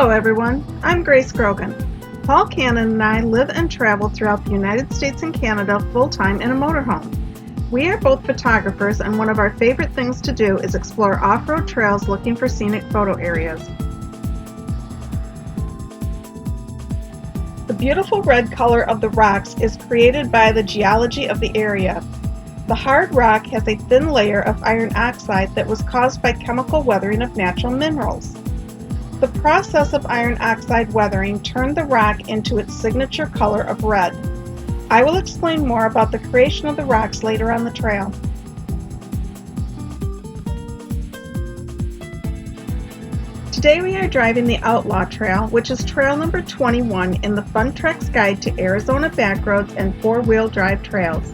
Hello everyone, I'm Grace Grogan. Paul Cannon and I live and travel throughout the United States and Canada full-time in a motorhome. We are both photographers, and one of our favorite things to do is explore off-road trails looking for scenic photo areas. The beautiful red color of the rocks is created by the geology of the area. The hard rock has a thin layer of iron oxide that was caused by chemical weathering of natural minerals. The process of iron oxide weathering turned the rock into its signature color of red. I will explain more about the creation of the rocks later on the trail. Today we are driving the Outlaw Trail, which is trail number 21 in the Fun Treks Guide to Arizona Backroads and Four-Wheel Drive Trails.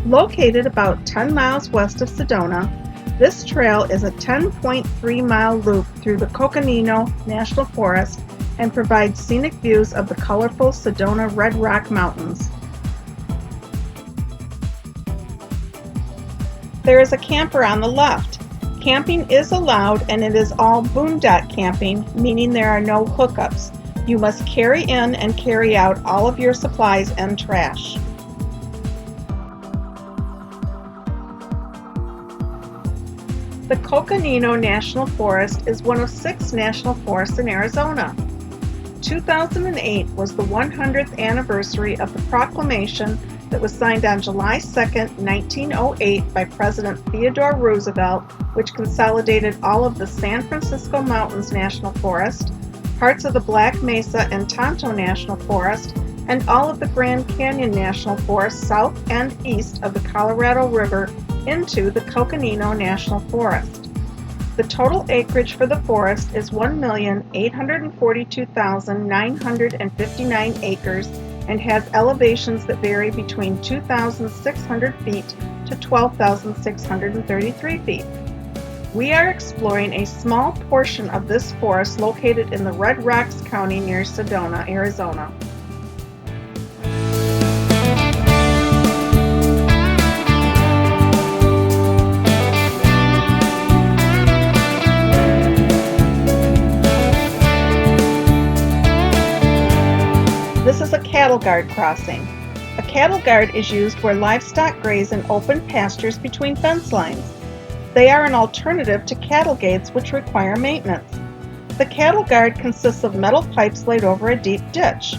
Located about 10 miles west of Sedona, this trail is a 10.3-mile loop through the Coconino National Forest and provides scenic views of the colorful Sedona Red Rock Mountains. There is a camper on the left. Camping is allowed, and it is all boondock camping, meaning there are no hookups. You must carry in and carry out all of your supplies and trash. The Coconino National Forest is one of 6 national forests in Arizona. 2008 was the 100th anniversary of the proclamation that was signed on July 2, 1908 by President Theodore Roosevelt, which consolidated all of the San Francisco Mountains National Forest, parts of the Black Mesa and Tonto National Forest, and all of the Grand Canyon National Forest south and east of the Colorado River into the Coconino National Forest. The total acreage for the forest is 1,842,959 acres and has elevations that vary between 2,600 feet to 12,633 feet. We are exploring a small portion of this forest located in the Red Rocks County near Sedona, Arizona. This is a cattle guard crossing. A cattle guard is used where livestock graze in open pastures between fence lines. They are an alternative to cattle gates, which require maintenance. The cattle guard consists of metal pipes laid over a deep ditch.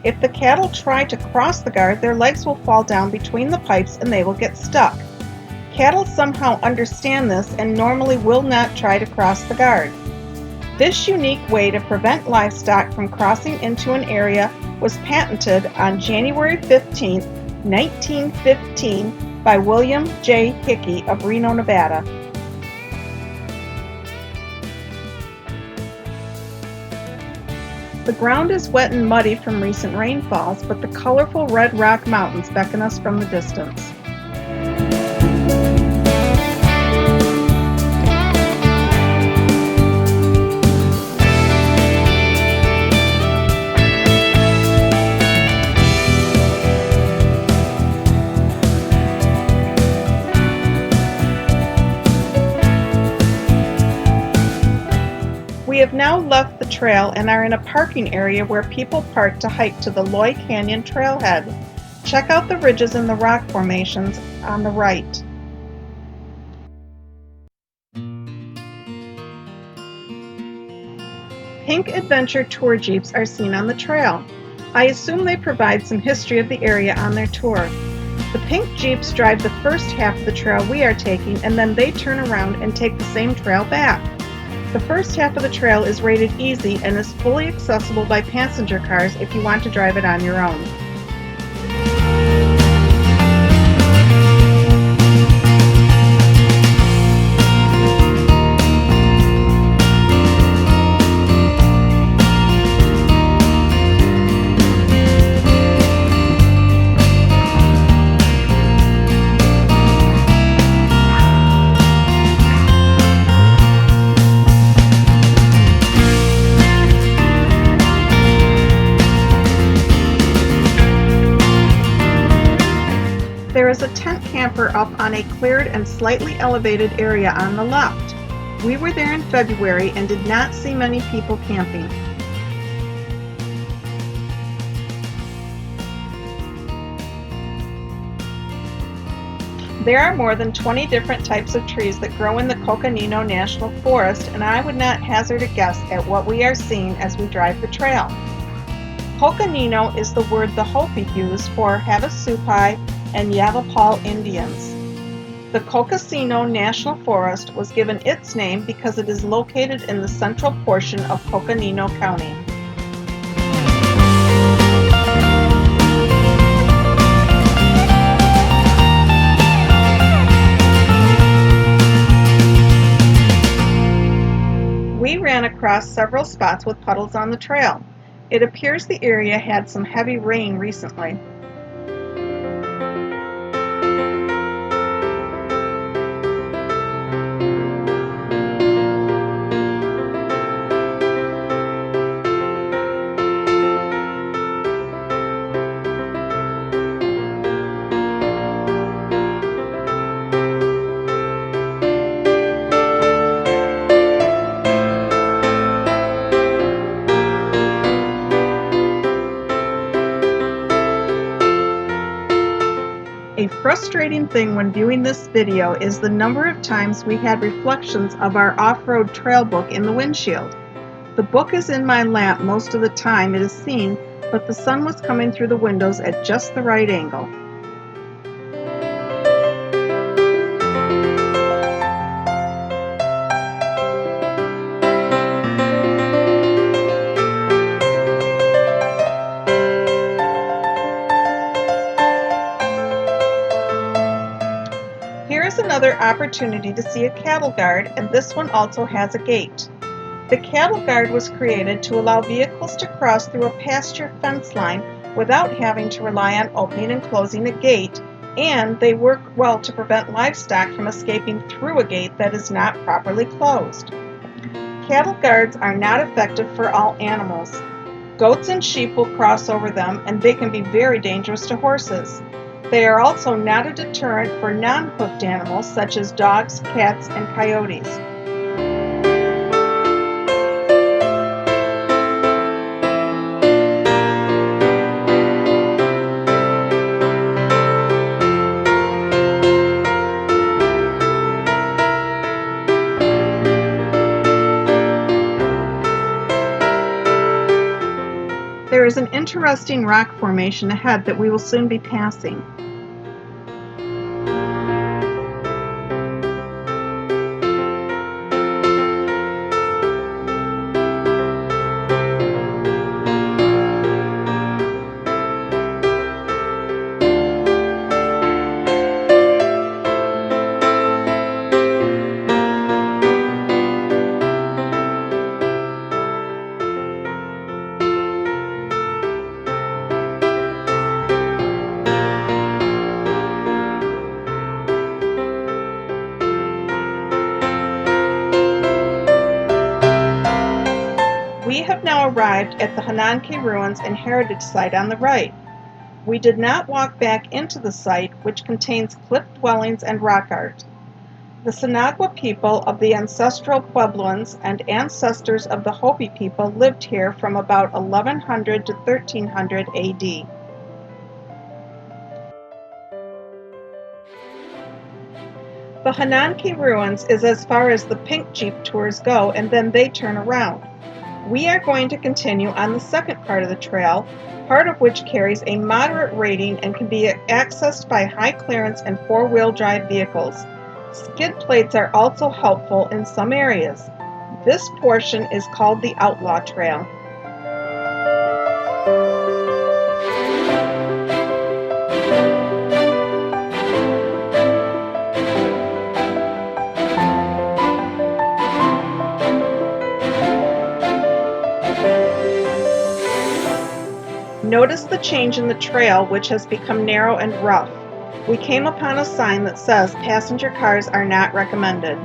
If the cattle try to cross the guard, their legs will fall down between the pipes and they will get stuck. Cattle somehow understand this and normally will not try to cross the guard. This unique way to prevent livestock from crossing into an area was patented on January 15, 1915 by William J. Hickey of Reno, Nevada. The ground is wet and muddy from recent rainfalls, but the colorful Red Rock Mountains beckon us from the distance. We have now left the trail and are in a parking area where people park to hike to the Loy Canyon trailhead. Check out the ridges in the rock formations on the right. Pink Adventure Tour Jeeps are seen on the trail. I assume they provide some history of the area on their tour. The pink Jeeps drive the first half of the trail we are taking, and then they turn around and take the same trail back. The first half of the trail is rated easy and is fully accessible by passenger cars if you want to drive it on your own. There is a tent camper up on a cleared and slightly elevated area on the left. We were there in February and did not see many people camping. There are more than 20 different types of trees that grow in the Coconino National Forest, and I would not hazard a guess at what we are seeing as we drive the trail. Coconino is the word the Hopi use for Havasupai and Yavapai Indians. The Coconino National Forest was given its name because it is located in the central portion of Coconino County. We ran across several spots with puddles on the trail. It appears the area had some heavy rain recently. A frustrating thing when viewing this video is the number of times we had reflections of our off-road trail book in the windshield. The book is in my lap most of the time it is seen, but the sun was coming through the windows at just the right angle. Here is another opportunity to see a cattle guard, and this one also has a gate. The cattle guard was created to allow vehicles to cross through a pasture fence line without having to rely on opening and closing a gate, and they work well to prevent livestock from escaping through a gate that is not properly closed. Cattle guards are not effective for all animals. Goats and sheep will cross over them, and they can be very dangerous to horses. They are also not a deterrent for non-hoofed animals such as dogs, cats, and coyotes. There is an interesting rock formation ahead that we will soon be passing. We have now arrived at the Hananke Ruins and Heritage Site on the right. We did not walk back into the site, which contains cliff dwellings and rock art. The Sinagua people of the ancestral Puebloans and ancestors of the Hopi people lived here from about 1100 to 1300 AD. The Hananke Ruins is as far as the Pink Jeep tours go, and then they turn around. We are going to continue on the second part of the trail, part of which carries a moderate rating and can be accessed by high clearance and four-wheel drive vehicles. Skid plates are also helpful in some areas. This portion is called the Outlaw Trail. Notice the change in the trail, which has become narrow and rough. We came upon a sign that says passenger cars are not recommended.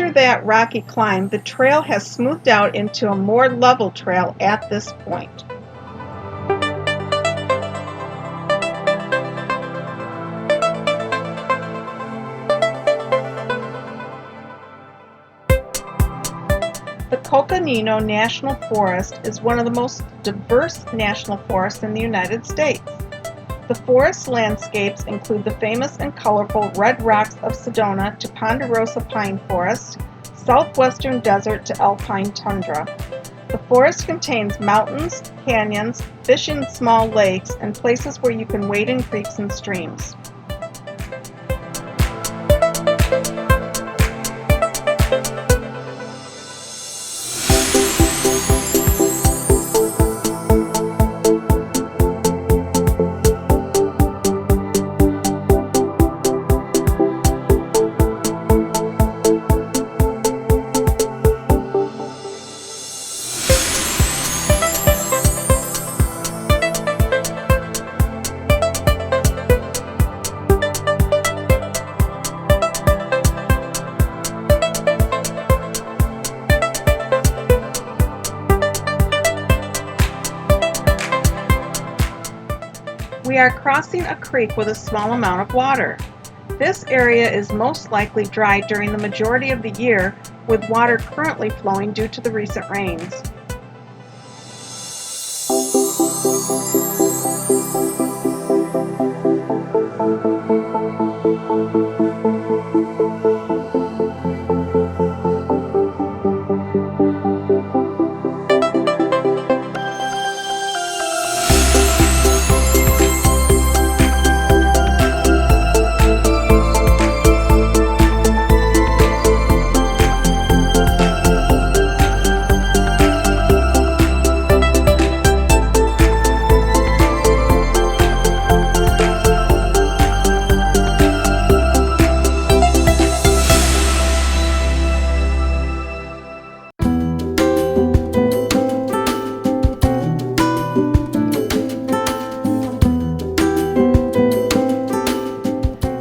After that rocky climb, the trail has smoothed out into a more level trail at this point. The Coconino National Forest is one of the most diverse national forests in the United States. The forest landscapes include the famous and colorful red rocks of Sedona to ponderosa pine forest, southwestern desert to alpine tundra. The forest contains mountains, canyons, fish in small lakes, and places where you can wade in creeks and streams. We are crossing a creek with a small amount of water. This area is most likely dry during the majority of the year, with water currently flowing due to the recent rains.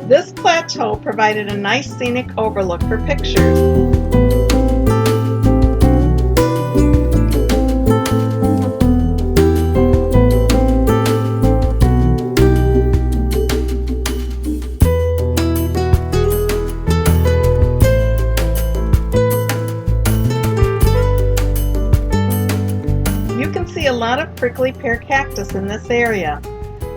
This plateau provided a nice scenic overlook for pictures. You can see a lot of prickly pear cactus in this area.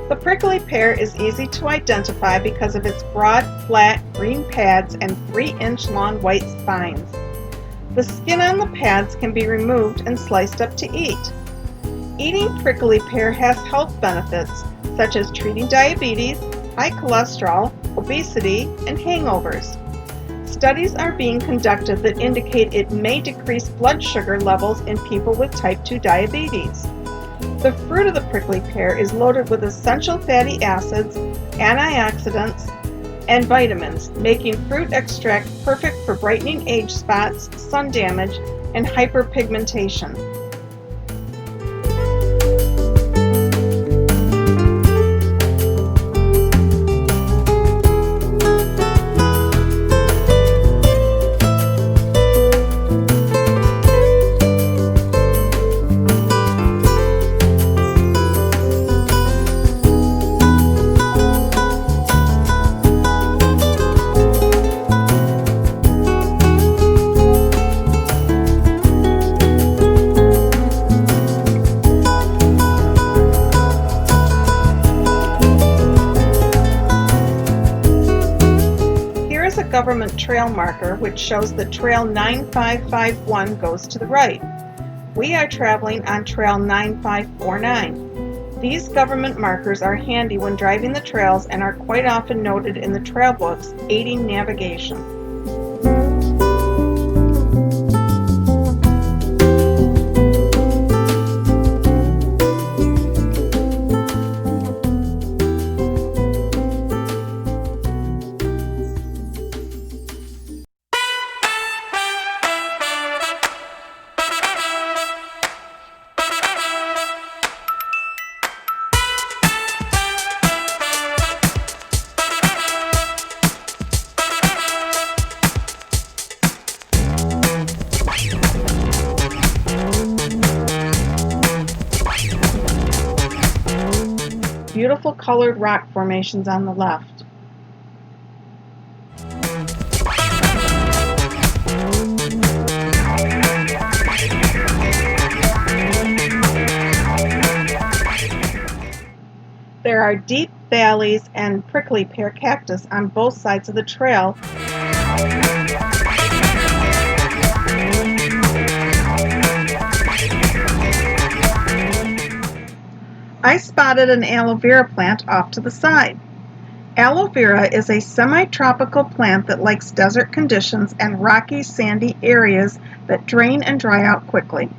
The prickly pear is easy to identify because of its broad, flat, green pads and 3-inch long white spines. The skin on the pads can be removed and sliced up to eat. Eating prickly pear has health benefits, such as treating diabetes, high cholesterol, obesity, and hangovers. Studies are being conducted that indicate it may decrease blood sugar levels in people with type 2 diabetes. The fruit of the prickly pear is loaded with essential fatty acids, antioxidants, and vitamins, making fruit extract perfect for brightening age spots, sun damage, and hyperpigmentation. Government trail marker which shows that Trail 9551 goes to the right. We are traveling on Trail 9549. These government markers are handy when driving the trails and are quite often noted in the trail books, aiding navigation. beautiful colored rock formations on the left. There are deep valleys and prickly pear cactus on both sides of the trail. I spotted an aloe vera plant off to the side. Aloe vera is a semi-tropical plant that likes desert conditions and rocky, sandy areas that drain and dry out quickly.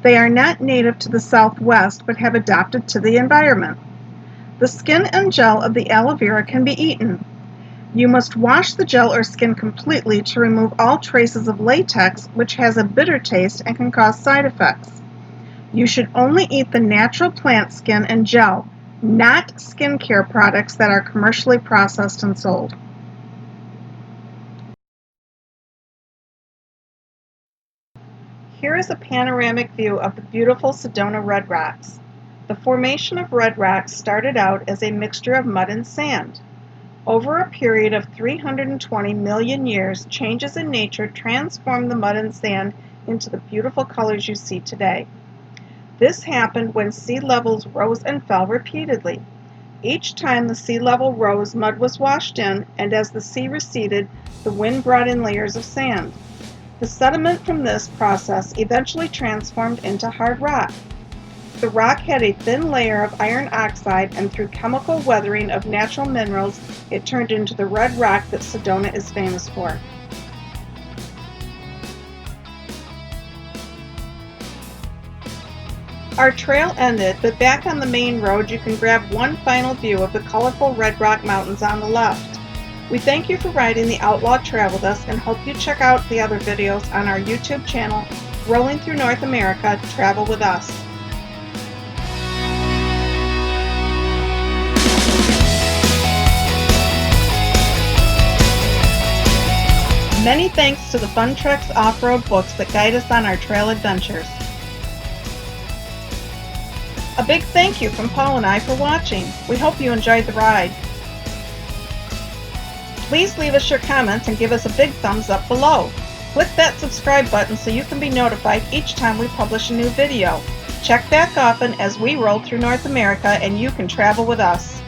They are not native to the Southwest but have adapted to the environment. The skin and gel of the aloe vera can be eaten. You must wash the gel or skin completely to remove all traces of latex, which has a bitter taste and can cause side effects. You should only eat the natural plant skin and gel, not skincare products that are commercially processed and sold. Here is a panoramic view of the beautiful Sedona Red Rocks. The formation of red rocks started out as a mixture of mud and sand. Over a period of 320 million years, changes in nature transformed the mud and sand into the beautiful colors you see today. This happened when sea levels rose and fell repeatedly. Each time the sea level rose, mud was washed in, and as the sea receded, the wind brought in layers of sand. The sediment from this process eventually transformed into hard rock. The rock had a thin layer of iron oxide, and through chemical weathering of natural minerals, it turned into the red rock that Sedona is famous for. Our trail ended, but back on the main road you can grab one final view of the colorful Red Rock Mountains on the left. We thank you for riding the Outlaw Trail with us and hope you check out the other videos on our YouTube channel, Rolling Through North America, Travel with Us. Many thanks to the Fun Treks Off-Road books that guide us on our trail adventures. A big thank you from Paul and I for watching. We hope you enjoyed the ride. Please leave us your comments and give us a big thumbs up below. Click that subscribe button so you can be notified each time we publish a new video. Check back often as we roll through North America and you can travel with us.